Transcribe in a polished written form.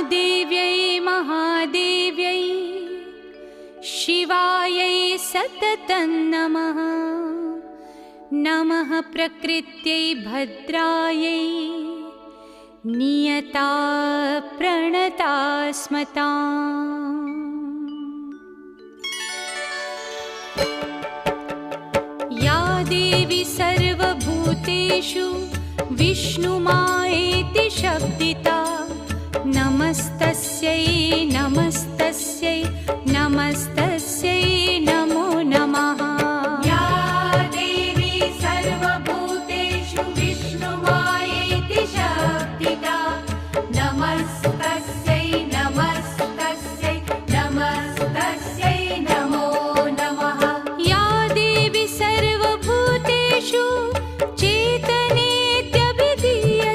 देव्यै महादेव्यै शिवायै सततं नमः। नमः प्रकृत्यै भद्रायै नियता प्रणता स्मताम्। या देवी सर्वभूतेषु विष्णुमायेति शब्दिता नमस्तस्यै नमस्तस्यै नमस्तस्यै